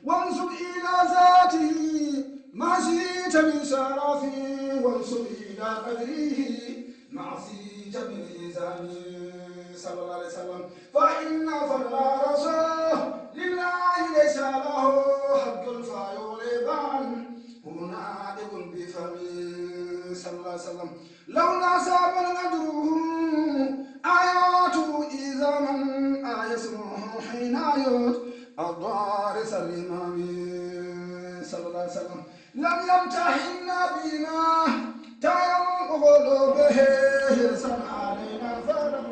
وانسب إلى ذاته ما شئت من شرف، وانسب إلى قدره ما شئت من إزام، صلى الله عليه وسلم. فإن فضل رسول لله ليس له حق فيغلبان هنالك بفمه، صلى الله عليه وسلم. لولا ساب ندره آياته إذا من آيسمه حين آيات الضارس الإمام، صلى الله عليه وسلم. لم يمتحن بما تنقل به حرصا علينا فلم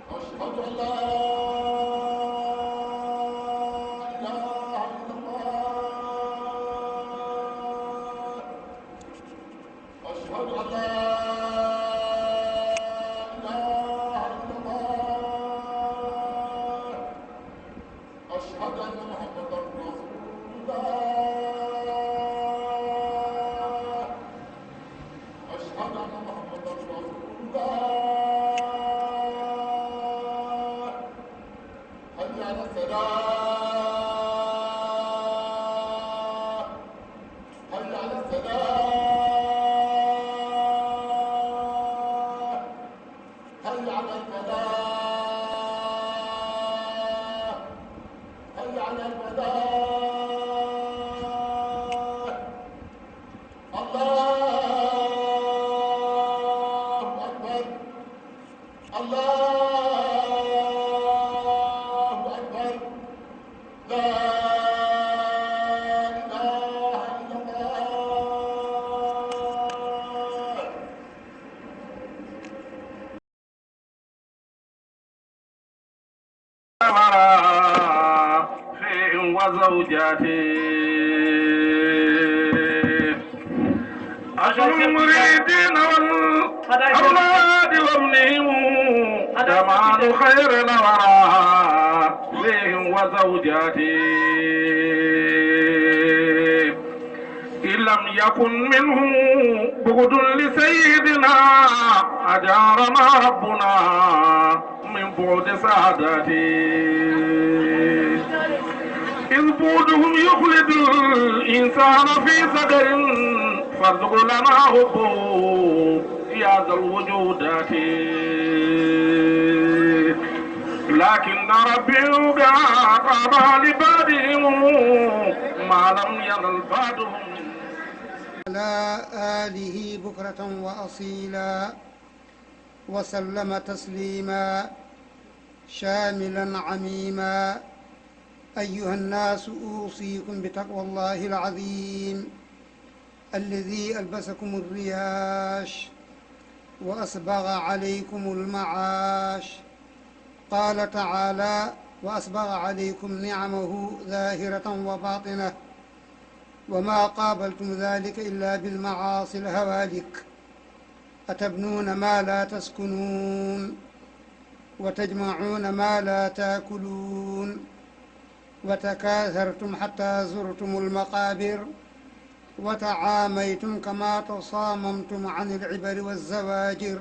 أشهد أن لا إله إلا الله، أشهد أن لا إله إلا الله، أشهد أن محمدا رسول الله، أشهد أن محمدا رسول الله. حي على الصلاة، حي على الصلاة، حي على الفلاح، حي على الفلاح. الله أكبر، الله أكبر، لا إله إلا الله. فيهم وزوجاته أشهر المريدين والأولاد وابنهم جمال خير الورى فيهم وزوجاته. إن لم يكن منه بغض لسيدنا أجارنا ربنا من بعد سعادته، إذ بعدهم يخلد الإنسان في سقر فارزق لنا حبه يا ذا الوجودات. لكن ربي قضى لبعدهم ما لم ينل بعدهم. على آله بكرة وأصيلا وسلم تسليما شاملا عميما. أيها الناس أوصيكم بتقوى الله العظيم الذي ألبسكم الرياش وأسبغ عليكم المعاش. قال تعالى: وأسبغ عليكم نعمه ظاهرة وباطنة وما قابلتم ذلك إلا بالمعاصي الهوالك. أتبنون ما لا تسكنون وتجمعون ما لا تاكلون وتكاثرتم حتى زرتم المقابر وتعاميتم كما تصاممتم عن العبر والزواجر.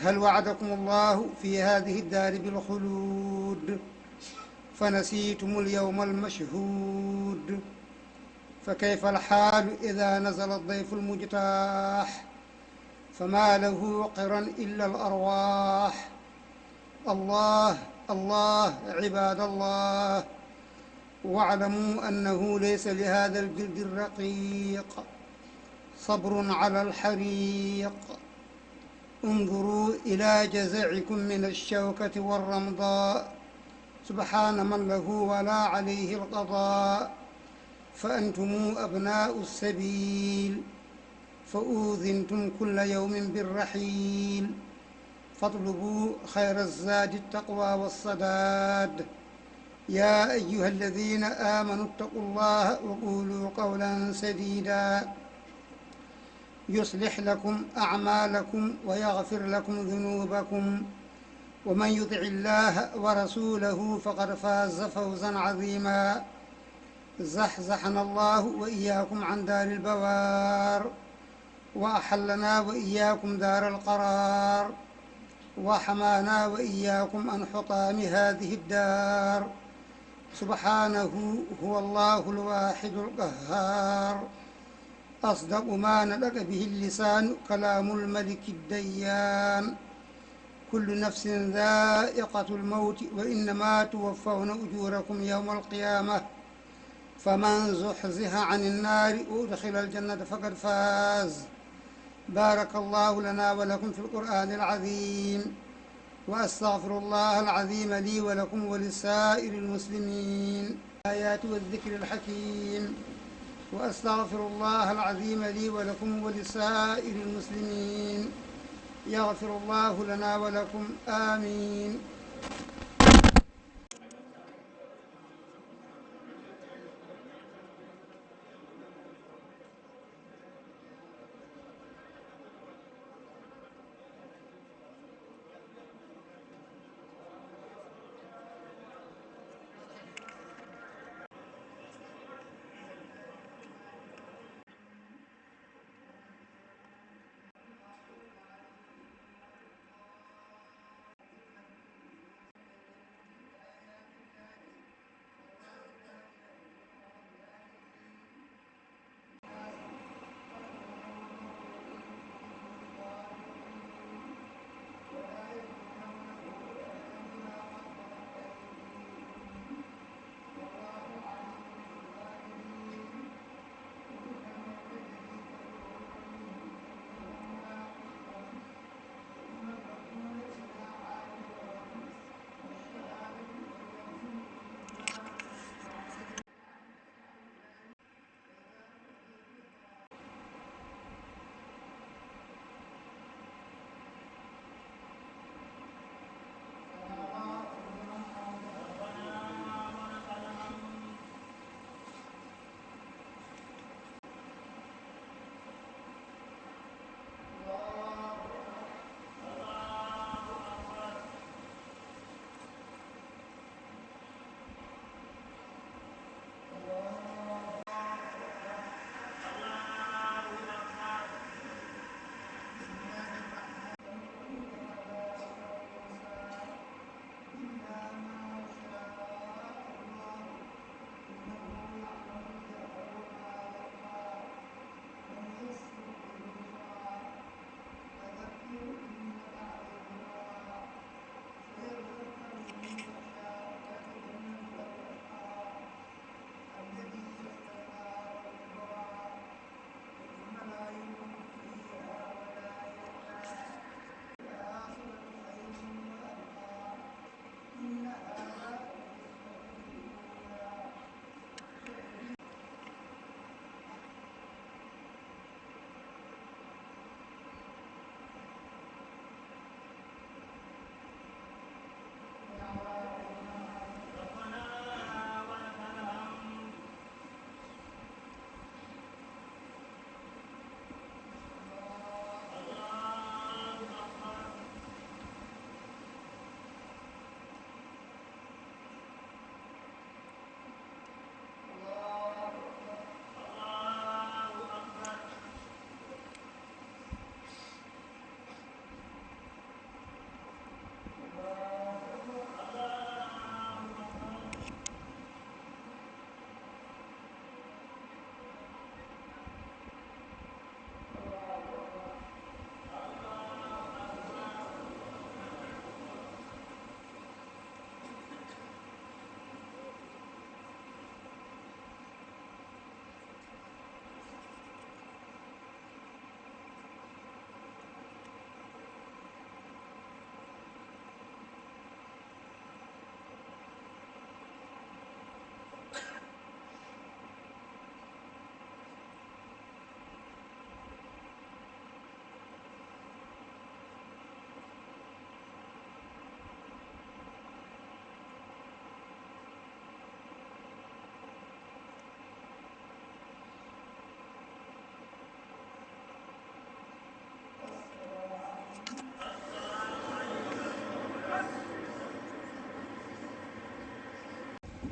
هل وعدكم الله في هذه الدار بالخلود فنسيتم اليوم المشهود؟ فكيف الحال إذا نزل الضيف المجتاح فما له قرن إلا الأرواح؟ الله الله عباد الله، واعلموا أنه ليس لهذا الجلد الرقيق صبر على الحريق. انظروا إلى جزعكم من الشوكة والرمضاء، سبحان من له ولا عليه القضاء. فأنتم أبناء السبيل فأوذنتم كل يوم بالرحيل، فاطلبوا خير الزاد التقوى والصداد. يا أيها الذين آمنوا اتقوا الله وقولوا قولا سديدا يصلح لكم أعمالكم ويغفر لكم ذنوبكم، ومن يطع الله ورسوله فقد فاز فوزا عظيما. زحزحنا الله وإياكم عن دار البوار، وأحلنا وإياكم دار القرار، وحمانا وإياكم عن حطام هذه الدار. سبحانه هو الله الواحد القهار. أصدق ما نطق به اللسان كلام الملك الديان. كل نفس ذائقة الموت وإنما توفون أجوركم يوم القيامة. فمن زحزح عن النار وأدخل الجنة فقد فاز. بارك الله لنا ولكم في القرآن العظيم، وأستغفر الله العظيم لي ولكم ولسائر المسلمين الآيات والذكر الحكيم. وأستغفر الله العظيم لي ولكم ولسائر المسلمين. يغفر الله لنا ولكم، آمين.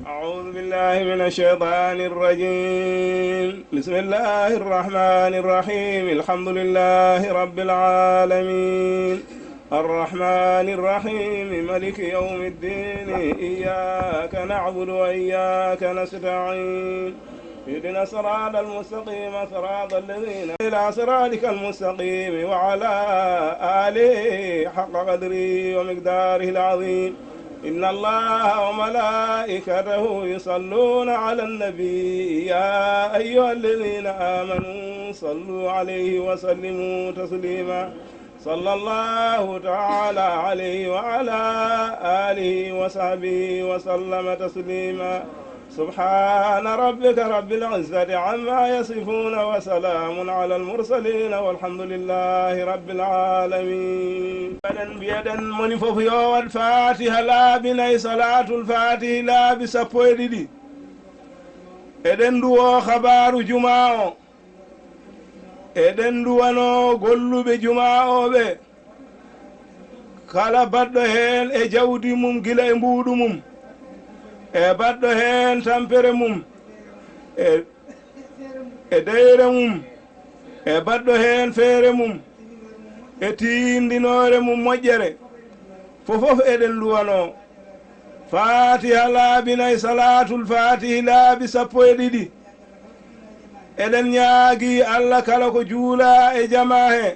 أعوذ بالله من الشيطان الرجيم. بسم الله الرحمن الرحيم. الحمد لله رب العالمين الرحمن الرحيم ملك يوم الدين إياك نعبد وإياك نستعين اهدنا الصراط المستقيم صراط الذين إلى صراطك المستقيم وعلى آله حق قدره ومقداره العظيم. إن الله وملائكته يصلون على النبي يا أيها الذين آمنوا صلوا عليه وسلموا تسليما. صلى الله تعالى عليه وعلى آله وصحبه وسلم تسليما. سبحان ربك رب العزة عما يصفون وسلام على المرسلين والحمد لله رب العالمين. بيدا من فوفيو الفاتحة لا بني صلاة الفاتحة لا بسبويدي eden duwo habaru juma'o eden duwano golluɓe juma'oɓe kala baɗɗo hen e jawdi mum gila e mbuɗu mum e baɗɗo hen tampere mum e deyre mum e baɗɗo hen feere mum e tindinore mum moƴƴere fofof eɗen luwano fatiha laabinayi salatul fatihi laabi 12 eɗen ñaagi allah kala ko juula e jama he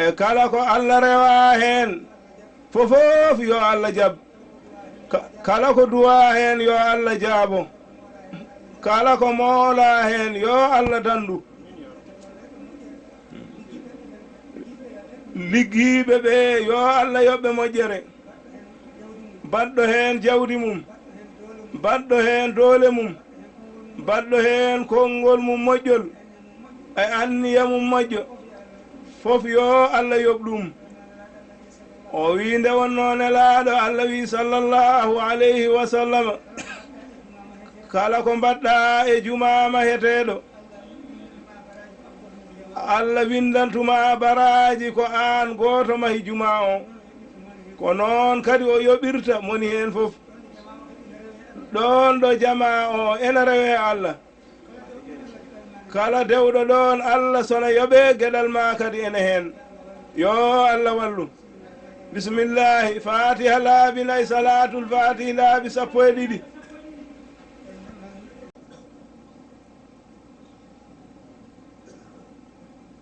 e kala ko allah rewa hen fofof yo allah jab kala ko duwa hen yo allah jaabo kala ko moola hen yo allah dandu liggiɓe ɓe yo allah yoɓɓe moƴƴere baɗɗo hen jawdi mum baɗɗo hen doole mum baɗɗo hen konngol mum moƴƴol e anniya mum moƴƴo fof yo allah yoɓɗum o wi nde wonno nelaaɗo allah wi sallllahu alayhi wa sallam kala ko mbaɗɗa e jumama heteɗo allah windantuma baraji ko an goto mahi juma o ko noon kadi o yoɓirta moni hen fof ɗon ɗo jama o ene rewe allah kala dewɗo ɗon allah sona yoɓe gueɗal ma kadi ene hen yo allah wallu bisimillahi fatiha laabinayi salatul fatihi laabi 12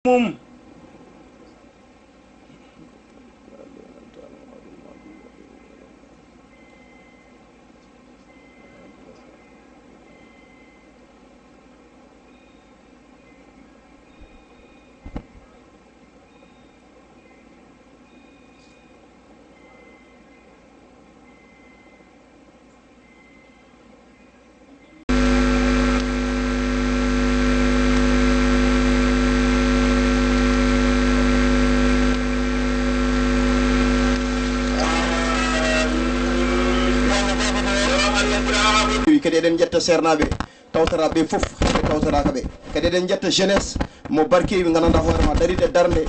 mum kadi eɗen jetta sernaɓe tawtoraɓe foof hande tawtoraka ɓe kadi eɗen jetta jeunesse mo barkewi gandanɗa hoorema dariɗe darde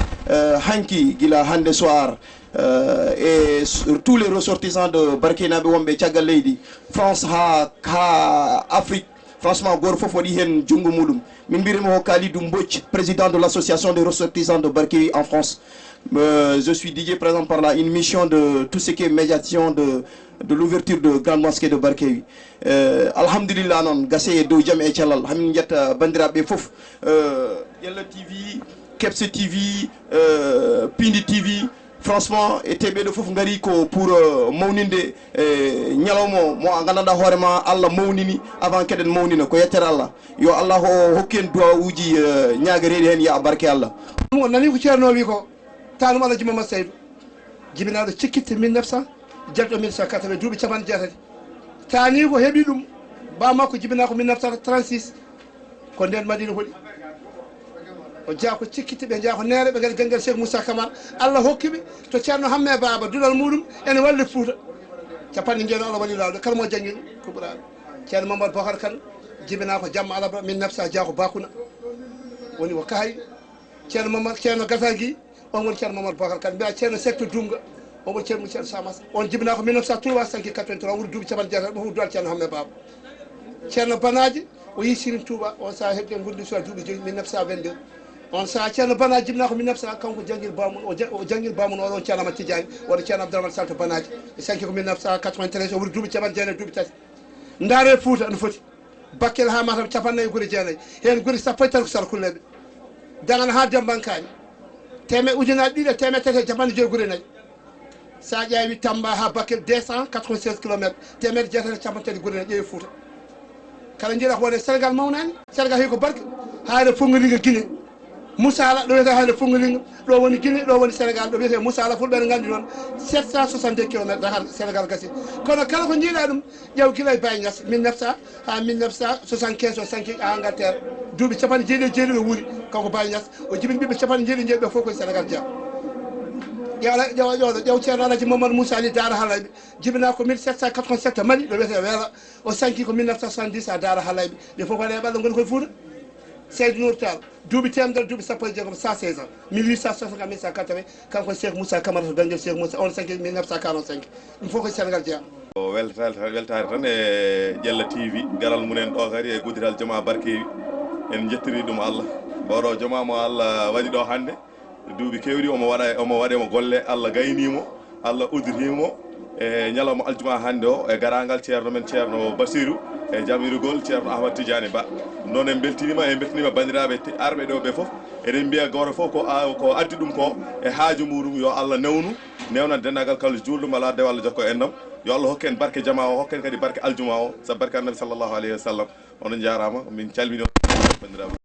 hanki guila hande soir et tous les ressortissants de barkenaɓe wonɓe caggal leydi France ha Afrique. Franchement goto foof waɗi hen junggo muɗum min mbirimo ko Kalidou Mbodj président de l'association des ressortissants de Barkewi en France. Je suis dédié par exemple par là une mission de tout ce qui est médiation de l'ouverture de grande mosquée de Barkewi. Alhamdulillah non gasse e dow jaam e cellal hamin jetta bandiraɓe foof Yella TV, Kebse TV, Pindi TV. Franchement eteɓeɗo foof gari ko pour mawninde ñalawma mo gandanɗa hoorema Allah mawnini avant keɗen mawnina ko yettere Allah yo Allah o hokki en duwa uji ñagareɗi hen ya barke Allah. ɗum o nani ko ceerno wi ko tanum Allah Djimamadou Saydou jibinaɗo cikkitte 1900 jalɗo 1980 duuɓi capanɗe jeetati tani ko heeɓi ɗum ba makko jibina ko 1936 ko nden Madina hoɗi o jaa ko cikkitte ɓe jaa ko neere ɓe gari gangal Cheikh Moussa Camara Allah hokkiɓe to ceerno hamme baba dulal muɗum ene walli Fouta capanɗe jeeno Allah waɗi lawde kala mo janggui ɗum kuɓuraɗo ceerno Mamadou Bocar Kane jibina ko jamma alaba 1900 jaa ko bakuna woni ko kahay ceerno Mamadou ceerno Gasagui on woni ceerno Mamadou Bocar Kane mbiya ceerno secte Dunga omo ceerno ceerno Samas on jibina ko 1903 5 83 wuro duuɓi capan jeetati ɗum duwal ceerno Hamme Baba ceerno Banaji o yi Serigne Touba on saha heɓde gurdi so duuɓi joyi 1922 on saha ceerno Banaji jibina ko 1900 kanko jangguil bamum o jangguil bamum oɗon ceerno Amadou Tidiani oɗo ceerno Abdourahmane Salto Banaji e sanki ko 1993 o wuro duuɓi capan jeenayyi duuɓi tati ndaare Fouta no foti Bakel ha Matam capannayyi guure jeenayyi hen guure sappo e tati ko Salkulleɓe dagana ha Dembankani ujunaji ɗiɗi e temedde tati e capanɗe joyi guure nayyi sa ƴeewi Tamba ha Bakel 296 kilométre temedde jeetati e capan tati guure nayyi ƴeewi Fouta kala jiiɗa ko wone Sénégal mawnani Sénégal heewi ko barke haade Fongolinga Guiné Moussala ɗo wiyete haade Fongolinga ɗo woni Guiné ɗo woni Sénégal ɗo wiyete Moussala fulɓe ne gandi noon 762 kilométre Dakar Sénégal gasi kono kala ko jiiɗa ɗum ƴeew guila e Baye Niass 1900 ha 1975 o sanki Angleterre duuɓi capanɗe jeeɗiɗi o wuuri kanko Baye Niass o jibini ɓiɓɓe capanɗe jeeɗiɗi jeeɗiɗo fof koye Sénégal jeeya ƴew ceerno Alaji Mamadou Moussa Ali Daara Halayɓe jibina ko 1787 Mali ɗo wiyete Weela o sanki ko 1970 ha Daara Halayɓe ɗe fof waɗe ɓalɗo goni koye Fouta Seydou Nour Tall duuɓi temedere duuɓi sappo e jeegom 116 ans 1860 1980 kanko Cheikh Moussa Camara to Gandiol Cheikh Moussa on sanki 1945 ɗum fof koye Sénégal jeeya o weltare tan e Ƴella TV garal munen ɗo kadi e guddital Joma Barkewi en jettiri ɗum Allah mboɗo Joma mo Allah waɗi ɗo hannde duuɓi kewɗi omo waɗemo golle Allah gaynimo Allah uddirimo e ñalawma aljuma hannde o e garangal ceerno men ceerno Basirou e jamirugol ceerno Ahmad Tidiane Ba noon en beltinima bandiraɓe arɓe ɗo ɓe foof eɗen mbiya goto fof ko addi ɗum ko e haaju muɗum yo Allah newna dendagal kala julɗum ala de Allah jokko ennam yo Allah hokken barke jama o hokken kadi barke aljuma o sabu barke annabi sallllahu alayhi wa sallam onon jarama min calmini bandiraɓe